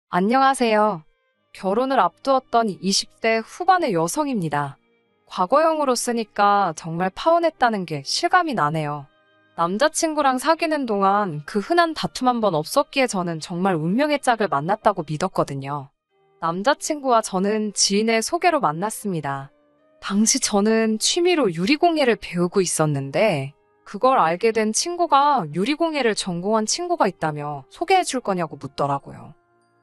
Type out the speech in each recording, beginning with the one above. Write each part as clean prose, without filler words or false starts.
안녕하세요. 결혼을 앞두었던 20대 후반의 여성입니다. 과거형으로 쓰니까 정말 파혼했다는 게 실감이 나네요. 남자친구랑 사귀는 동안 그 흔한 다툼 한 번 없었기에 저는 정말 운명의 짝을 만났다고 믿었거든요. 남자친구와 저는 지인의 소개로 만났습니다. 당시 저는 취미로 유리공예를 배우고 있었는데 그걸 알게 된 친구가 유리공예를 전공한 친구가 있다며 소개해 줄 거냐고 묻더라고요.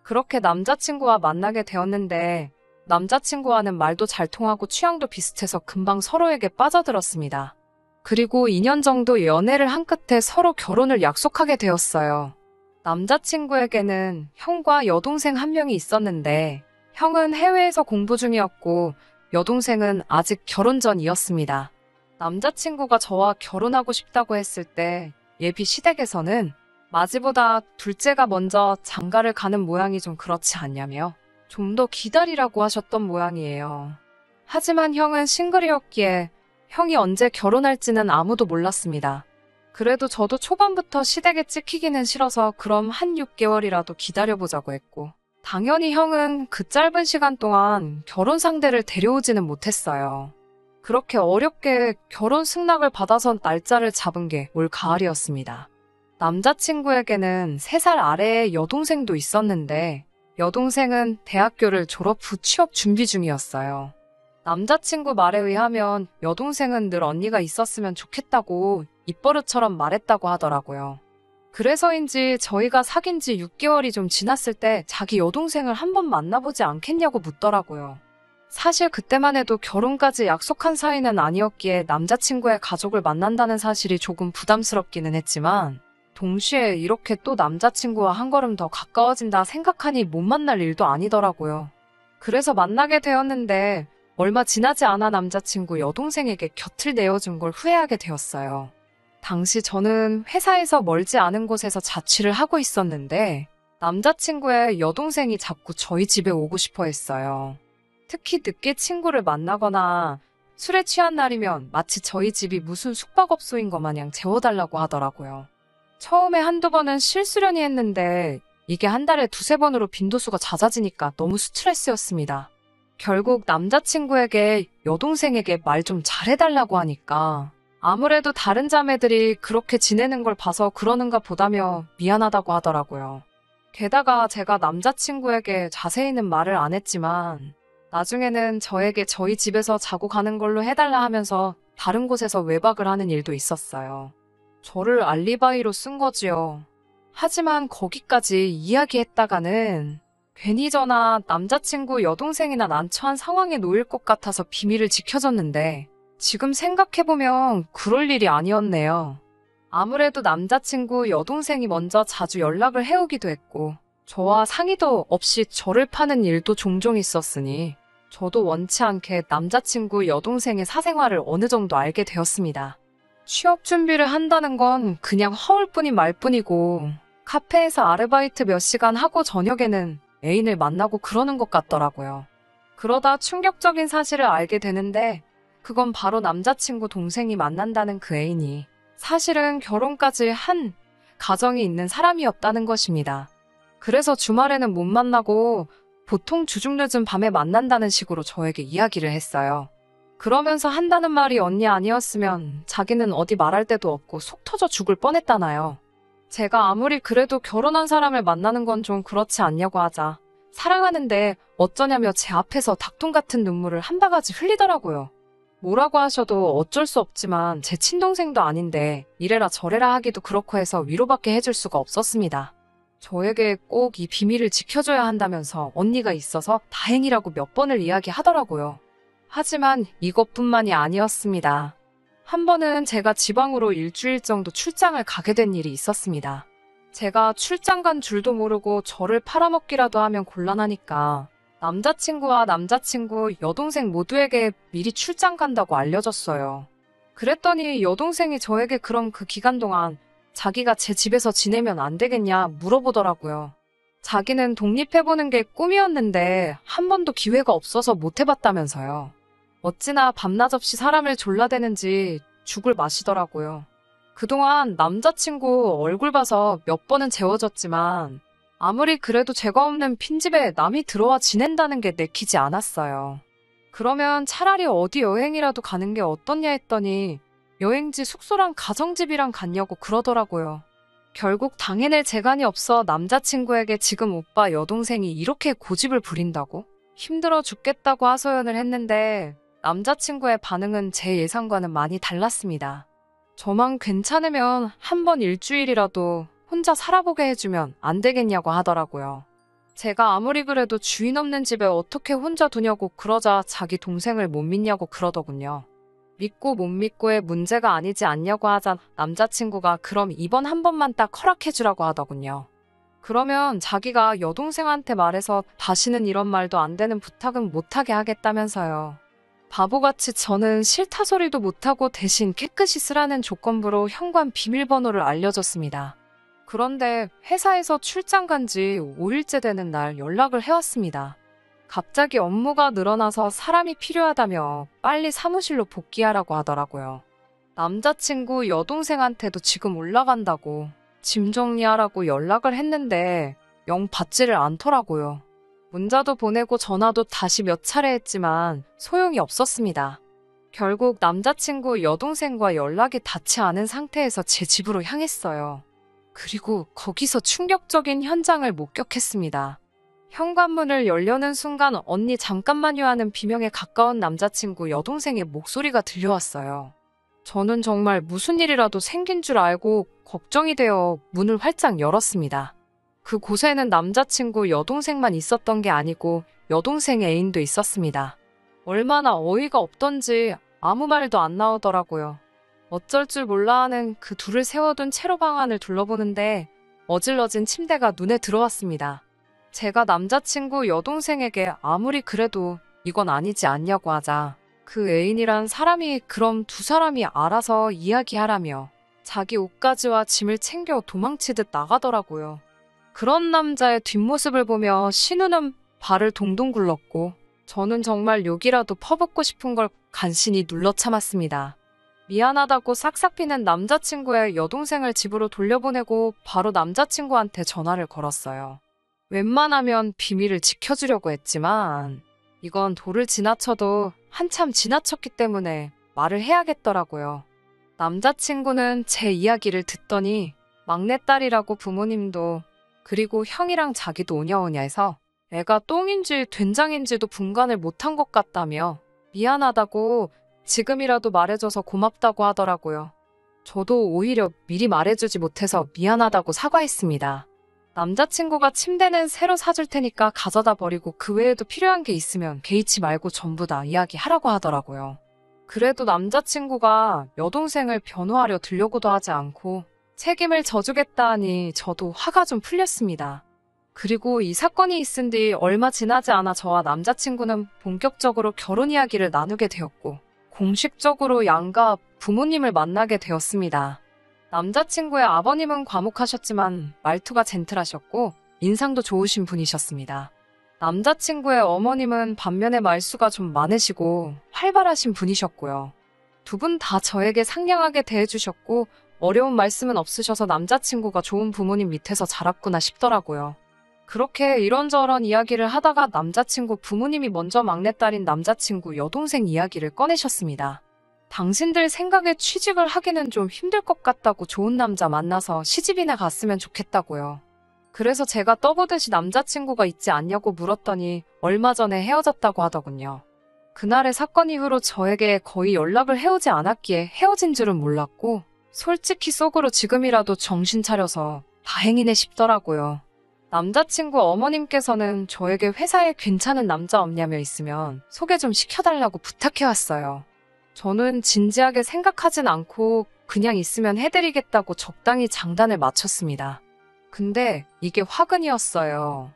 그렇게 남자친구와 만나게 되었는데 남자친구와는 말도 잘 통하고 취향도 비슷해서 금방 서로에게 빠져들었습니다. 그리고 2년 정도 연애를 한 끝에 서로 결혼을 약속하게 되었어요. 남자친구에게는 형과 여동생 한 명이 있었는데 형은 해외에서 공부 중이었고 여동생은 아직 결혼 전이었습니다. 남자친구가 저와 결혼하고 싶다고 했을 때 예비 시댁에서는 맞이보다 둘째가 먼저 장가를 가는 모양이 좀 그렇지 않냐며 좀 더 기다리라고 하셨던 모양이에요. 하지만 형은 싱글이었기에 형이 언제 결혼할지는 아무도 몰랐습니다. 그래도 저도 초반부터 시댁에 찍히기는 싫어서 그럼 한 6개월이라도 기다려보자고 했고 당연히 형은 그 짧은 시간 동안 결혼 상대를 데려오지는 못했어요. 그렇게 어렵게 결혼 승낙을 받아서 날짜를 잡은 게 올 가을이었습니다. 남자친구에게는 3살 아래의 여동생도 있었는데 여동생은 대학교를 졸업 후 취업 준비 중이었어요. 남자친구 말에 의하면 여동생은 늘 언니가 있었으면 좋겠다고 입버릇처럼 말했다고 하더라고요. 그래서인지 저희가 사귄 지 6개월이 좀 지났을 때 자기 여동생을 한번 만나보지 않겠냐고 묻더라고요. 사실 그때만 해도 결혼까지 약속한 사이는 아니었기에 남자친구의 가족을 만난다는 사실이 조금 부담스럽기는 했지만 동시에 이렇게 또 남자친구와 한 걸음 더 가까워진다 생각하니 못 만날 일도 아니더라고요. 그래서 만나게 되었는데 얼마 지나지 않아 남자친구 여동생에게 곁을 내어준 걸 후회하게 되었어요. 당시 저는 회사에서 멀지 않은 곳에서 자취를 하고 있었는데 남자친구의 여동생이 자꾸 저희 집에 오고 싶어 했어요. 특히 늦게 친구를 만나거나 술에 취한 날이면 마치 저희 집이 무슨 숙박업소인 것 마냥 재워달라고 하더라고요. 처음에 한두 번은 실수련이 했는데 이게 한 달에 2~3번으로 빈도수가 잦아지니까 너무 스트레스였습니다. 결국 남자친구에게 여동생에게 말 좀 잘해달라고 하니까 아무래도 다른 자매들이 그렇게 지내는 걸 봐서 그러는가 보다며 미안하다고 하더라고요. 게다가 제가 남자친구에게 자세히는 말을 안 했지만 나중에는 저에게 저희 집에서 자고 가는 걸로 해달라 하면서 다른 곳에서 외박을 하는 일도 있었어요. 저를 알리바이로 쓴 거지요. 하지만 거기까지 이야기했다가는 괜히 저나 남자친구 여동생이나 난처한 상황에 놓일 것 같아서 비밀을 지켜줬는데 지금 생각해보면 그럴 일이 아니었네요. 아무래도 남자친구 여동생이 먼저 자주 연락을 해오기도 했고 저와 상의도 없이 저를 파는 일도 종종 있었으니 저도 원치 않게 남자친구 여동생의 사생활을 어느 정도 알게 되었습니다. 취업 준비를 한다는 건 그냥 허울뿐인 말뿐이고 카페에서 아르바이트 몇 시간 하고 저녁에는 애인을 만나고 그러는 것 같더라고요. 그러다 충격적인 사실을 알게 되는데 그건 바로 남자친구 동생이 만난다는 그 애인이 사실은 결혼까지 한 가정이 있는 사람이었다는 것입니다. 그래서 주말에는 못 만나고 보통 주중늦은 밤에 만난다는 식으로 저에게 이야기를 했어요. 그러면서 한다는 말이 언니 아니었으면 자기는 어디 말할 데도 없고 속 터져 죽을 뻔했다나요. 제가 아무리 그래도 결혼한 사람을 만나는 건 좀 그렇지 않냐고 하자 사랑하는데 어쩌냐며 제 앞에서 닭똥 같은 눈물을 한 바가지 흘리더라고요. 뭐라고 하셔도 어쩔 수 없지만 제 친동생도 아닌데 이래라 저래라 하기도 그렇고 해서 위로밖에 해줄 수가 없었습니다. 저에게 꼭 이 비밀을 지켜줘야 한다면서 언니가 있어서 다행이라고 몇 번을 이야기하더라고요. 하지만 이것뿐만이 아니었습니다. 한 번은 제가 지방으로 일주일 정도 출장을 가게 된 일이 있었습니다. 제가 출장 간 줄도 모르고 저를 팔아먹기라도 하면 곤란하니까 남자친구와 남자친구 여동생 모두에게 미리 출장 간다고 알려줬어요. 그랬더니 여동생이 저에게 그럼 그 기간 동안 자기가 제 집에서 지내면 안 되겠냐 물어보더라고요. 자기는 독립해보는 게 꿈이었는데 한 번도 기회가 없어서 못 해봤다면서요. 어찌나 밤낮 없이 사람을 졸라대는지 죽을 맛이더라고요. 그동안 남자친구 얼굴 봐서 몇 번은 재워졌지만 아무리 그래도 죄가 없는 빈집에 남이 들어와 지낸다는 게 내키지 않았어요. 그러면 차라리 어디 여행이라도 가는 게 어떻냐 했더니 여행지 숙소랑 가정집이랑 같냐고 그러더라고요. 결국 당해낼 재간이 없어 남자친구에게 지금 오빠 여동생이 이렇게 고집을 부린다고? 힘들어 죽겠다고 하소연을 했는데 남자친구의 반응은 제 예상과는 많이 달랐습니다. 저만 괜찮으면 한번 일주일이라도 혼자 살아보게 해주면 안 되겠냐고 하더라고요. 제가 아무리 그래도 주인 없는 집에 어떻게 혼자 두냐고 그러자 자기 동생을 못 믿냐고 그러더군요. 믿고 못 믿고의 문제가 아니지 않냐고 하자 남자친구가 그럼 이번 한 번만 딱 허락해주라고 하더군요. 그러면 자기가 여동생한테 말해서 다시는 이런 말도 안 되는 부탁은 못하게 하겠다면서요. 바보같이 저는 싫다 소리도 못하고 대신 깨끗이 쓰라는 조건부로 현관 비밀번호를 알려줬습니다. 그런데 회사에서 출장 간 지 5일째 되는 날 연락을 해왔습니다. 갑자기 업무가 늘어나서 사람이 필요하다며 빨리 사무실로 복귀하라고 하더라고요. 남자친구 여동생한테도 지금 올라간다고 짐 정리하라고 연락을 했는데 영 받지를 않더라고요. 문자도 보내고 전화도 다시 몇 차례 했지만 소용이 없었습니다. 결국 남자친구 여동생과 연락이 닿지 않은 상태에서 제 집으로 향했어요. 그리고 거기서 충격적인 현장을 목격했습니다. 현관문을 열려는 순간 언니 잠깐만요 하는 비명에 가까운 남자친구 여동생의 목소리가 들려왔어요. 저는 정말 무슨 일이라도 생긴 줄 알고 걱정이 되어 문을 활짝 열었습니다. 그곳에는 남자친구 여동생만 있었던 게 아니고 여동생 애인도 있었습니다. 얼마나 어이가 없던지 아무 말도 안 나오더라고요. 어쩔 줄 몰라 하는 그 둘을 세워둔 채로 방안을 둘러보는데 어질러진 침대가 눈에 들어왔습니다. 제가 남자친구 여동생에게 아무리 그래도 이건 아니지 않냐고 하자 그 애인이란 사람이 그럼 두 사람이 알아서 이야기하라며 자기 옷가지와 짐을 챙겨 도망치듯 나가더라고요. 그런 남자의 뒷모습을 보며 신우는 발을 동동 굴렀고 저는 정말 욕이라도 퍼붓고 싶은 걸 간신히 눌러 참았습니다. 미안하다고 싹싹 비는 남자친구의 여동생을 집으로 돌려보내고 바로 남자친구한테 전화를 걸었어요. 웬만하면 비밀을 지켜주려고 했지만 이건 도를 지나쳐도 한참 지나쳤기 때문에 말을 해야겠더라고요. 남자친구는 제 이야기를 듣더니 막내딸이라고 부모님도 그리고 형이랑 자기도 오냐오냐 해서 애가 똥인지 된장인지도 분간을 못한 것 같다며 미안하다고 지금이라도 말해줘서 고맙다고 하더라고요. 저도 오히려 미리 말해주지 못해서 미안하다고 사과했습니다. 남자친구가 침대는 새로 사줄 테니까 가져다 버리고 그 외에도 필요한 게 있으면 개의치 말고 전부 다 이야기하라고 하더라고요. 그래도 남자친구가 여동생을 변호하려 들려고도 하지 않고 책임을 져주겠다 하니 저도 화가 좀 풀렸습니다. 그리고 이 사건이 있은 뒤 얼마 지나지 않아 저와 남자친구는 본격적으로 결혼 이야기를 나누게 되었고 공식적으로 양가 부모님을 만나게 되었습니다. 남자친구의 아버님은 과묵하셨지만 말투가 젠틀하셨고 인상도 좋으신 분이셨습니다. 남자친구의 어머님은 반면에 말수가 좀 많으시고 활발하신 분이셨고요. 두 분 다 저에게 상냥하게 대해주셨고 어려운 말씀은 없으셔서 남자친구가 좋은 부모님 밑에서 자랐구나 싶더라고요. 그렇게 이런저런 이야기를 하다가 남자친구 부모님이 먼저 막내딸인 남자친구 여동생 이야기를 꺼내셨습니다. 당신들 생각에 취직을 하기는 좀 힘들 것 같다고 좋은 남자 만나서 시집이나 갔으면 좋겠다고요. 그래서 제가 떠보듯이 남자친구가 있지 않냐고 물었더니 얼마 전에 헤어졌다고 하더군요. 그날의 사건 이후로 저에게 거의 연락을 해오지 않았기에 헤어진 줄은 몰랐고 솔직히 속으로 지금이라도 정신 차려서 다행이네 싶더라고요. 남자친구 어머님께서는 저에게 회사에 괜찮은 남자 없냐며 있으면 소개 좀 시켜달라고 부탁해왔어요. 저는 진지하게 생각하진 않고 그냥 있으면 해드리겠다고 적당히 장단을 맞췄습니다. 근데 이게 화근이었어요.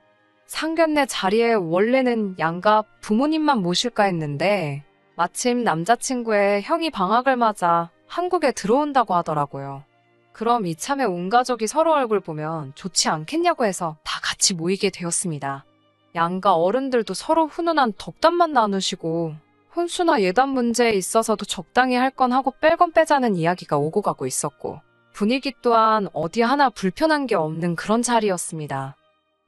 상견례 자리에 원래는 양가 부모님만 모실까 했는데 마침 남자친구의 형이 방학을 맞아 한국에 들어온다고 하더라고요. 그럼 이참에 온 가족이 서로 얼굴 보면 좋지 않겠냐고 해서 다 같이 모이게 되었습니다. 양가 어른들도 서로 훈훈한 덕담만 나누시고 혼수나 예단 문제에 있어서도 적당히 할 건 하고 뺄 건 빼자는 이야기가 오고 가고 있었고 분위기 또한 어디 하나 불편한 게 없는 그런 자리였습니다.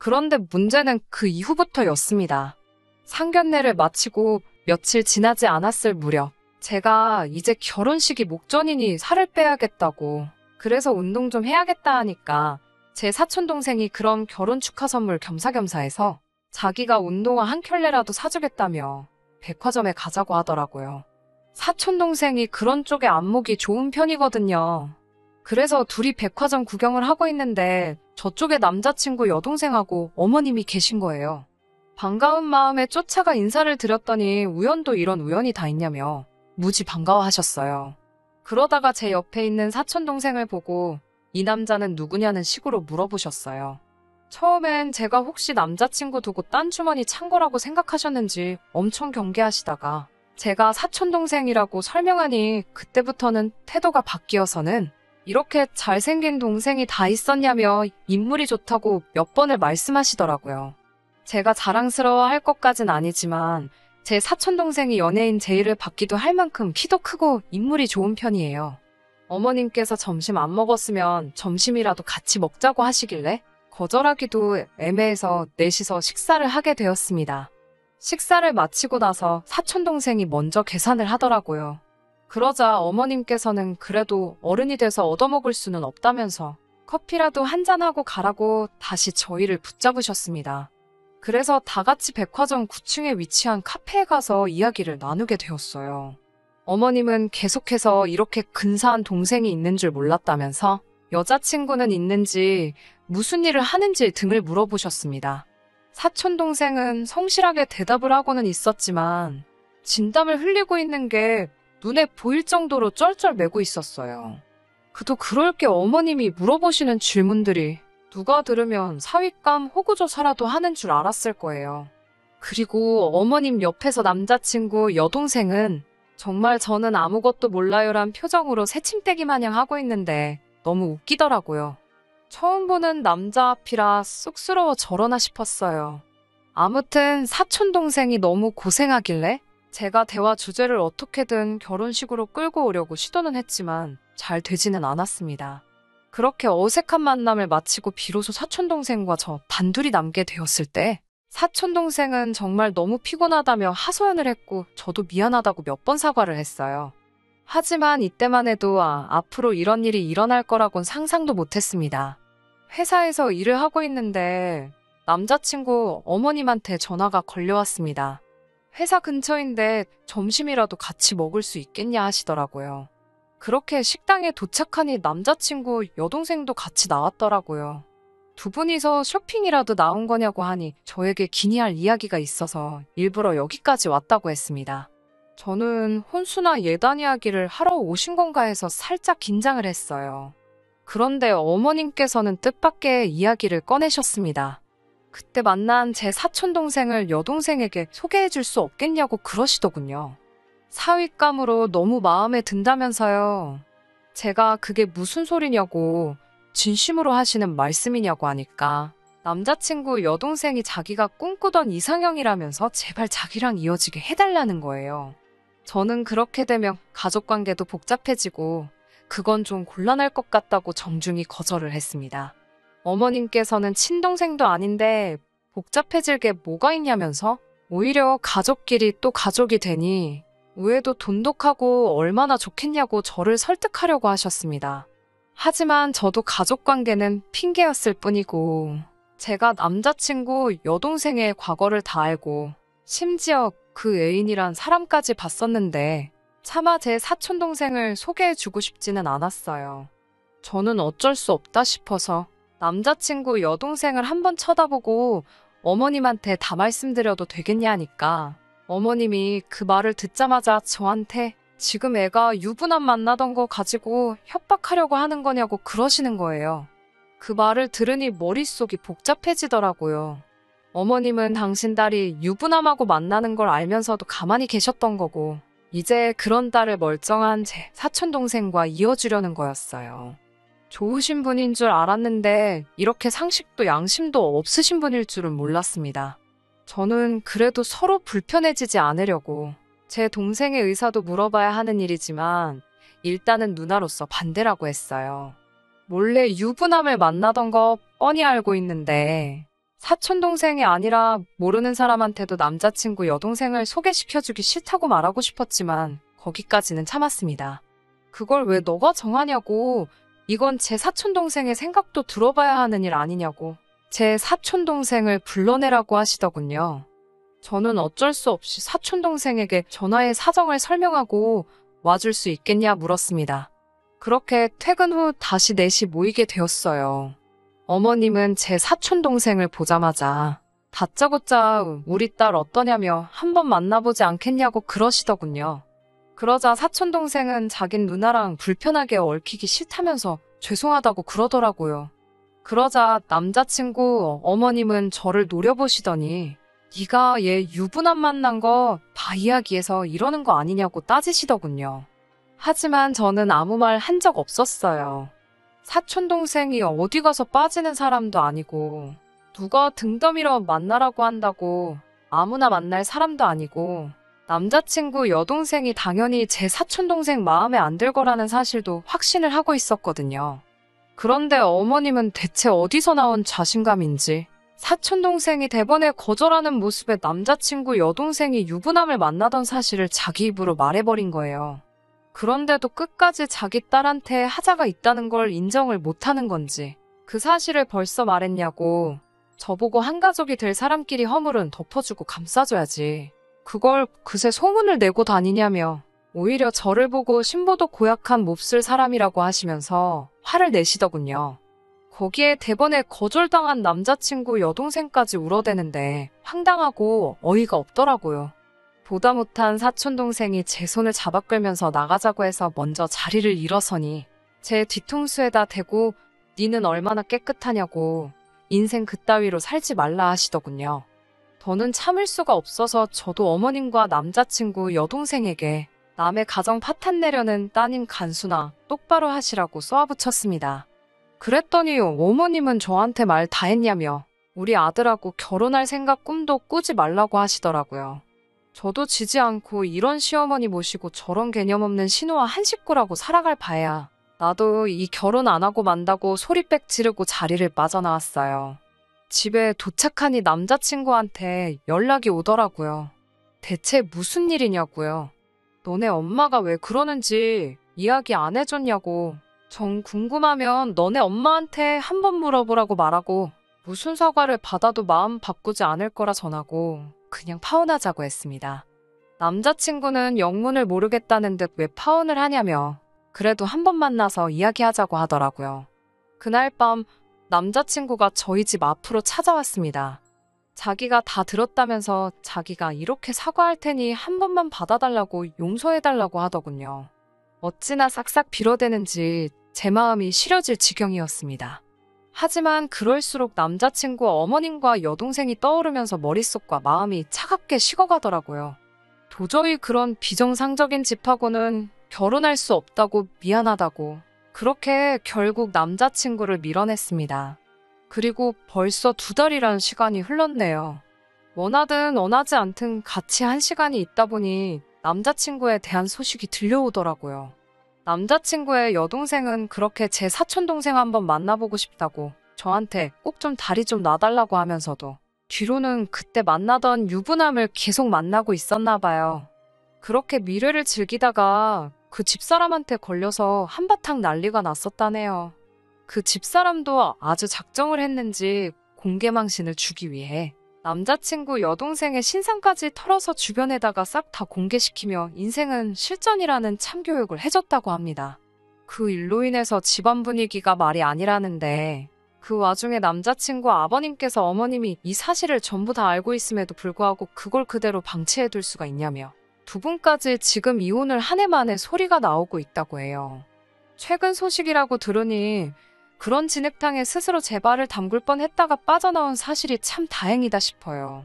그런데 문제는 그 이후부터였습니다. 상견례를 마치고 며칠 지나지 않았을 무렵 제가 이제 결혼식이 목전이니 살을 빼야겠다고, 그래서 운동 좀 해야겠다 하니까 제 사촌동생이 그럼 결혼 축하 선물 겸사겸사 해서 자기가 운동화 한 켤레라도 사주겠다며 백화점에 가자고 하더라고요. 사촌동생이 그런 쪽에 안목이 좋은 편이거든요. 그래서 둘이 백화점 구경을 하고 있는데 저쪽에 남자친구 여동생하고 어머님이 계신 거예요. 반가운 마음에 쫓아가 인사를 드렸더니 우연도 이런 우연이 다 있냐며 무지 반가워하셨어요. 그러다가 제 옆에 있는 사촌동생을 보고 이 남자는 누구냐는 식으로 물어보셨어요. 처음엔 제가 혹시 남자친구 두고 딴 주머니 찬 거라고 생각하셨는지 엄청 경계하시다가 제가 사촌동생이라고 설명하니 그때부터는 태도가 바뀌어서는 이렇게 잘생긴 동생이 다 있었냐며 인물이 좋다고 몇 번을 말씀하시더라고요. 제가 자랑스러워할 것까진 아니지만 제 사촌동생이 연예인 제의를 받기도 할 만큼 키도 크고 인물이 좋은 편이에요. 어머님께서 점심 안 먹었으면 점심이라도 같이 먹자고 하시길래 거절하기도 애매해서 넷이서 식사를 하게 되었습니다. 식사를 마치고 나서 사촌동생이 먼저 계산을 하더라고요. 그러자 어머님께서는 그래도 어른이 돼서 얻어먹을 수는 없다면서 커피라도 한잔하고 가라고 다시 저희를 붙잡으셨습니다. 그래서 다 같이 백화점 9층에 위치한 카페에 가서 이야기를 나누게 되었어요. 어머님은 계속해서 이렇게 근사한 동생이 있는 줄 몰랐다면서 여자친구는 있는지 무슨 일을 하는지 등을 물어보셨습니다. 사촌동생은 성실하게 대답을 하고는 있었지만 진땀을 흘리고 있는 게 눈에 보일 정도로 쩔쩔매고 있었어요. 그도 그럴 게 어머님이 물어보시는 질문들이 누가 들으면 사윗감 호구조사라도 하는 줄 알았을 거예요. 그리고 어머님 옆에서 남자친구 여동생은 정말 저는 아무것도 몰라요란 표정으로 새침대기 마냥 하고 있는데 너무 웃기더라고요. 처음 보는 남자 앞이라 쑥스러워 저러나 싶었어요. 아무튼 사촌동생이 너무 고생하길래 제가 대화 주제를 어떻게든 결혼식으로 끌고 오려고 시도는 했지만 잘 되지는 않았습니다. 그렇게 어색한 만남을 마치고 비로소 사촌동생과 저 단둘이 남게 되었을 때 사촌동생은 정말 너무 피곤하다며 하소연을 했고 저도 미안하다고 몇 번 사과를 했어요. 하지만 이때만 해도 앞으로 이런 일이 일어날 거라곤 상상도 못했습니다. 회사에서 일을 하고 있는데 남자친구 어머님한테 전화가 걸려왔습니다. 회사 근처인데 점심이라도 같이 먹을 수 있겠냐 하시더라고요. 그렇게 식당에 도착하니 남자친구 여동생도 같이 나왔더라고요. 두 분이서 쇼핑이라도 나온 거냐고 하니 저에게 기니할 이야기가 있어서 일부러 여기까지 왔다고 했습니다. 저는 혼수나 예단 이야기를 하러 오신 건가 해서 살짝 긴장을 했어요. 그런데 어머님께서는 뜻밖의 이야기를 꺼내셨습니다. 그때 만난 제 사촌동생을 여동생에게 소개해 줄 수 없겠냐고 그러시더군요. 사윗감으로 너무 마음에 든다면서요. 제가 그게 무슨 소리냐고 진심으로 하시는 말씀이냐고 하니까 남자친구 여동생이 자기가 꿈꾸던 이상형이라면서 제발 자기랑 이어지게 해달라는 거예요. 저는 그렇게 되면 가족관계도 복잡해지고 그건 좀 곤란할 것 같다고 정중히 거절을 했습니다. 어머님께서는 친동생도 아닌데 복잡해질 게 뭐가 있냐면서 오히려 가족끼리 또 가족이 되니 우애도 돈독하고 얼마나 좋겠냐고 저를 설득하려고 하셨습니다. 하지만 저도 가족관계는 핑계였을 뿐이고 제가 남자친구 여동생의 과거를 다 알고 심지어 그 애인이란 사람까지 봤었는데 차마 제 사촌동생을 소개해주고 싶지는 않았어요. 저는 어쩔 수 없다 싶어서 남자친구 여동생을 한번 쳐다보고 어머님한테 다 말씀드려도 되겠냐 하니까 어머님이 그 말을 듣자마자 저한테 지금 애가 유부남 만나던 거 가지고 협박하려고 하는 거냐고 그러시는 거예요. 그 말을 들으니 머릿속이 복잡해지더라고요. 어머님은 당신 딸이 유부남하고 만나는 걸 알면서도 가만히 계셨던 거고 이제 그런 딸을 멀쩡한 제 사촌동생과 이어주려는 거였어요. 좋으신 분인 줄 알았는데 이렇게 상식도 양심도 없으신 분일 줄은 몰랐습니다. 저는 그래도 서로 불편해지지 않으려고 제 동생의 의사도 물어봐야 하는 일이지만 일단은 누나로서 반대라고 했어요. 몰래 유부남을 만나던 거 뻔히 알고 있는데 사촌동생이 아니라 모르는 사람한테도 남자친구 여동생을 소개시켜주기 싫다고 말하고 싶었지만 거기까지는 참았습니다. 그걸 왜 너가 정하냐고. 이건 제 사촌동생의 생각도 들어봐야 하는 일 아니냐고. 제 사촌동생을 불러내라고 하시더군요. 저는 어쩔 수 없이 사촌동생에게 전화해 사정을 설명하고 와줄 수 있겠냐 물었습니다. 그렇게 퇴근 후 다시 넷이 모이게 되었어요. 어머님은 제 사촌동생을 보자마자 다짜고짜 우리 딸 어떠냐며 한번 만나보지 않겠냐고 그러시더군요. 그러자 사촌동생은 자긴 누나랑 불편하게 얽히기 싫다면서 죄송하다고 그러더라고요. 그러자 남자친구 어머님은 저를 노려보시더니 네가 얘 유부남 만난 거 다 이야기해서 이러는 거 아니냐고 따지시더군요. 하지만 저는 아무 말 한 적 없었어요. 사촌동생이 어디 가서 빠지는 사람도 아니고 누가 등 떠밀어 만나라고 한다고 아무나 만날 사람도 아니고 남자친구 여동생이 당연히 제 사촌동생 마음에 안 들 거라는 사실도 확신을 하고 있었거든요. 그런데 어머님은 대체 어디서 나온 자신감인지 사촌동생이 대번에 거절하는 모습에 남자친구 여동생이 유부남을 만나던 사실을 자기 입으로 말해버린 거예요. 그런데도 끝까지 자기 딸한테 하자가 있다는 걸 인정을 못하는 건지 그 사실을 벌써 말했냐고. 저보고 한 가족이 될 사람끼리 허물은 덮어주고 감싸줘야지. 그걸 그새 소문을 내고 다니냐며 오히려 저를 보고 신보도 고약한 몹쓸 사람이라고 하시면서 화를 내시더군요. 거기에 대번에 거절당한 남자친구 여동생까지 울어대는데 황당하고 어이가 없더라고요. 보다 못한 사촌동생이 제 손을 잡아 끌면서 나가자고 해서 먼저 자리를 일어서니 제 뒤통수에다 대고 니는 얼마나 깨끗하냐고 인생 그따위로 살지 말라 하시더군요. 더는 참을 수가 없어서 저도 어머님과 남자친구 여동생에게 남의 가정 파탄 내려는 따님 간수나 똑바로 하시라고 쏘아붙였습니다. 그랬더니 어머님은 저한테 말 다 했냐며 우리 아들하고 결혼할 생각 꿈도 꾸지 말라고 하시더라고요. 저도 지지 않고 이런 시어머니 모시고 저런 개념 없는 신우와 한 식구라고 살아갈 바에야 나도 이 결혼 안 하고 만다고 소리빽 지르고 자리를 빠져나왔어요. 집에 도착하니 남자친구한테 연락이 오더라고요. 대체 무슨 일이냐고요. 너네 엄마가 왜 그러는지 이야기 안 해줬냐고. 정 궁금하면 너네 엄마한테 한번 물어보라고 말하고 무슨 사과를 받아도 마음 바꾸지 않을 거라 전하고 그냥 파혼하자고 했습니다. 남자친구는 영문을 모르겠다는 듯 왜 파혼을 하냐며 그래도 한번 만나서 이야기하자고 하더라고요. 그날 밤 남자친구가 저희 집 앞으로 찾아왔습니다. 자기가 다 들었다면서 자기가 이렇게 사과할 테니 한 번만 받아달라고 용서해달라고 하더군요. 어찌나 싹싹 빌어대는지 제 마음이 시려질 지경이었습니다. 하지만 그럴수록 남자친구 어머님과 여동생이 떠오르면서 머릿속과 마음이 차갑게 식어가더라고요. 도저히 그런 비정상적인 집하고는 결혼할 수 없다고 미안하다고 그렇게 결국 남자친구를 밀어냈습니다. 그리고 벌써 2달이라는 시간이 흘렀네요. 원하든 원하지 않든 같이 한 시간이 있다 보니 남자친구에 대한 소식이 들려오더라고요. 남자친구의 여동생은 그렇게 제 사촌동생 한번 만나보고 싶다고 저한테 꼭 좀 다리 좀 놔달라고 하면서도 뒤로는 그때 만나던 유부남을 계속 만나고 있었나 봐요. 그렇게 미래를 즐기다가 그 집사람한테 걸려서 한바탕 난리가 났었다네요. 그 집사람도 아주 작정을 했는지 공개망신을 주기 위해 남자친구 여동생의 신상까지 털어서 주변에다가 싹 다 공개시키며 인생은 실전이라는 참교육을 해줬다고 합니다. 그 일로 인해서 집안 분위기가 말이 아니라는데 그 와중에 남자친구 아버님께서 어머님이 이 사실을 전부 다 알고 있음에도 불구하고 그걸 그대로 방치해둘 수가 있냐며 두 분까지 지금 이혼을 한 해 만에 소리가 나오고 있다고 해요. 최근 소식이라고 들으니 그런 진흙탕에 스스로 제 발을 담글 뻔했다가 빠져나온 사실이 참 다행이다 싶어요.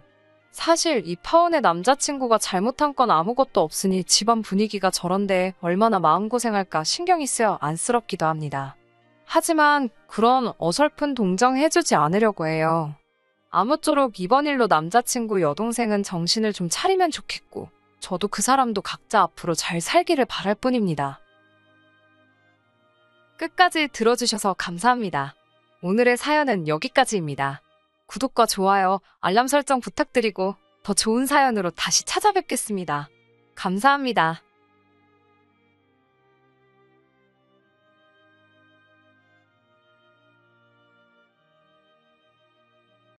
사실 이 파혼의 남자친구가 잘못한 건 아무것도 없으니 집안 분위기가 저런데 얼마나 마음고생할까 신경이 쓰여 안쓰럽기도 합니다. 하지만 그런 어설픈 동정 해주지 않으려고 해요. 아무쪼록 이번 일로 남자친구 여동생은 정신을 좀 차리면 좋겠고 저도 그 사람도 각자 앞으로 잘 살기를 바랄 뿐입니다. 끝까지 들어주셔서 감사합니다. 오늘의 사연은 여기까지입니다. 구독과 좋아요, 알람 설정 부탁드리고 더 좋은 사연으로 다시 찾아뵙겠습니다. 감사합니다.